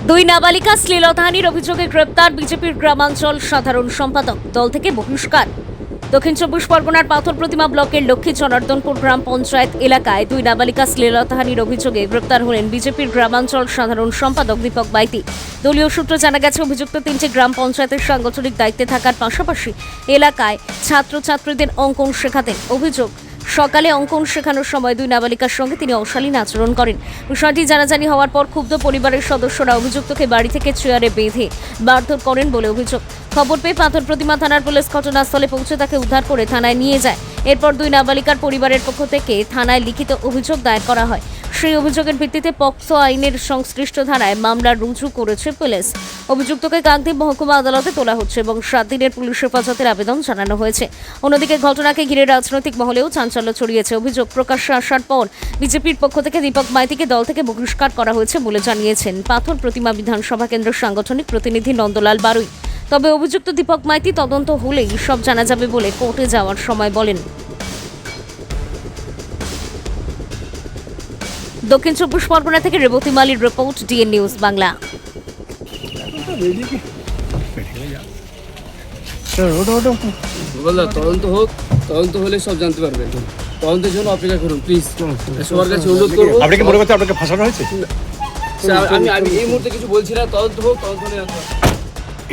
দুই নাবালিকা শ্লীলতাহানির অভিযোগে গ্রেপ্তার বিজেপির গ্রামাঞ্চল সাধারণ সম্পাদক, দল থেকে বহিষ্কার। দক্ষিণ চব্বিশ পরগনার পাথর প্রতিমা ব্লকের লক্ষ্মী জনার্দনপুর গ্রাম পঞ্চায়েত এলাকায় দুই নাবালিকা শ্লীলতাহানির অভিযোগে গ্রেপ্তার হলেন বিজেপির গ্রামাঞ্চল সাধারণ সম্পাদক দীপক বাইতি। দলীয় সূত্রে জানা গেছে, অভিযুক্ত তিনটি গ্রাম পঞ্চায়েতের সাংগঠনিক দায়িত্বে থাকার পাশাপাশি এলাকায় ছাত্রছাত্রীদের অঙ্কন শেখাতেন। অভিযোগ, সকালে অঙ্কন শেখানোর সময় দুই নাবালিকার সঙ্গে তিনি অশালীন আচরণ করেন। বিষয়টি জানাজানি হওয়ার পর ক্ষুব্ধ পরিবারের সদস্যরা অভিযুক্তকে বাড়ি থেকে চেয়ারে বেঁধে মারধর করেন বলে অভিযোগ। খবর পেয়ে পাথর প্রতিমা থানার পুলিশ ঘটনাস্থলে পৌঁছে তাকে উদ্ধার করে থানায় নিয়ে যায়। এরপর দুই নাবালিকার পরিবারের পক্ষ থেকে থানায় লিখিত অভিযোগ দায়ের করা হয়। সেই অভিযোগের ভিত্তিতে পক্সো আইনের সংশ্লিষ্ট ধারায় মামলা রুজু করেছে পুলিশ। অভিযুক্তকে কাকদ্বীপ মহকুমা আদালতে তোলা হচ্ছে এবং 7 দিনের পুলিশ হেফাজতের আবেদন জানানো হয়েছে। অন্যদিকে ঘটনাকে ঘিরে রাজনৈতিক মহলেও চাঞ্চল্য ছড়িয়েছে। অভিযোগ প্রকাশ্যে আসার পর বিজেপির পক্ষ থেকে দীপক মাইতিকে দল থেকে বহিষ্কার করা হয়েছে বলে জানিয়েছেন পাথর প্রতিমা বিধানসভা কেন্দ্রের সাংগঠনিক প্রতিনিধি নন্দলাল বারুই। তবে অভিযুক্ত দীপক মাইতি তদন্ত হলেই সব জানা যাবে বলে কোর্টে যাওয়ার সময় বলেন। দক্ষিণ চব্বিশ পরগনা থেকে রেবতী মালির রিপোর্ট, ডিএন নিউজ বাংলা। তদন্ত হোক, তদন্ত হলে সব জানতে পারবেন। তদন্তের জন্য অপেক্ষা করুন প্লিজ, সবার কাছে অনুরোধ করবো। আপনি কি মনে করছেন আপনাকে ফাঁসানো হয়েছে? আমি এই মুহূর্তে কিছু বলছি না, তদন্ত হোক, তদন্ত হলে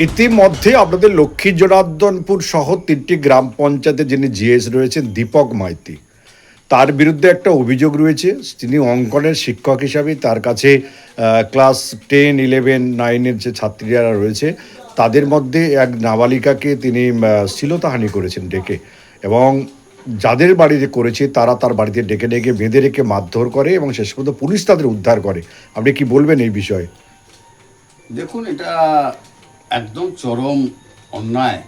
ইতিমধ্যে আপনাদের লক্ষ্মী জনার্দনপুর সহ 3টি গ্রাম পঞ্চায়েতে যিনি জিএস রয়েছেন দীপক মাইতি, তার বিরুদ্ধে একটা অভিযোগ রয়েছে। তিনি অঙ্কনের শিক্ষক হিসাবে তার কাছে ক্লাস 10, 11, 9-এর যে ছাত্রীরা রয়েছে তাদের মধ্যে এক নাবালিকাকে তিনি শ্লীলতাহানি করেছেন ডেকে, এবং যাদের বাড়িতে করেছে তারা তার বাড়িতে ডেকে ডেকে বেঁধে রেখে মারধর করে এবং শেষ পর্যন্ত পুলিশ তাদের উদ্ধার করে। আপনি কি বলবেন এই বিষয়ে? দেখুন, এটা একদম চরম অন্যায়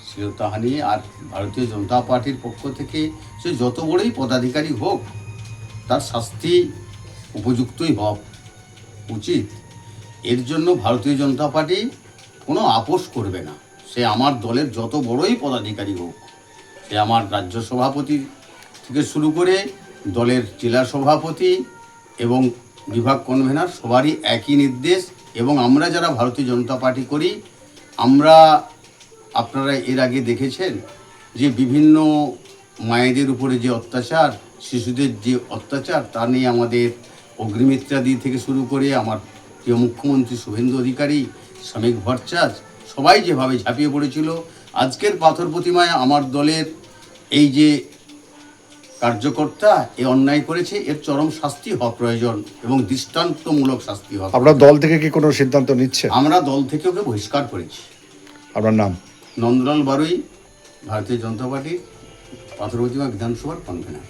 শ্লীলতাহানি। আর ভারতীয় জনতা পার্টির পক্ষ থেকে সে যত বড়ই পদাধিকারী হোক তার শাস্তি উপযুক্তই হওয়া উচিত। এর জন্য ভারতীয় জনতা পার্টি কোনো আপোষ করবে না। সে আমার দলের যত বড়ই পদাধিকারী হোক, সে আমার রাজ্য সভাপতি থেকে শুরু করে দলের জেলা সভাপতি এবং বিভাগ কনভেনার সবারই একই নির্দেশ। এবং আমরা যারা ভারতীয় জনতা পার্টি করি, আমরা আপনারা এর আগে দেখেছেন যে বিভিন্ন মায়েদের উপরে যে অত্যাচার, শিশুদের যে অত্যাচার, তা নিয়ে আমাদের অগ্নিমিত্রাদি থেকে শুরু করে আমার প্রিয় মুখ্যমন্ত্রী শুভেন্দু অধিকারী, শ্রমিক ভট্টাচার্য সবাই যেভাবে ঝাঁপিয়ে পড়েছিল। আজকের পাথর প্রতিমায় আমার দলের এই যে কার্যকর্তা এ অন্যায় করেছে, এর চরম শাস্তি হওয়া প্রয়োজন এবং দৃষ্টান্তমূলক শাস্তি হওয়া। আপনার দল থেকে কি কোনো সিদ্ধান্ত নিচ্ছে? আমরা দল থেকে ওকে বহিষ্কার করেছি। আপনার নাম? নন্দলাল বারুই, ভারতীয় জনতা পার্টির পাথর প্রতিমা বিধানসভার কনভেনার।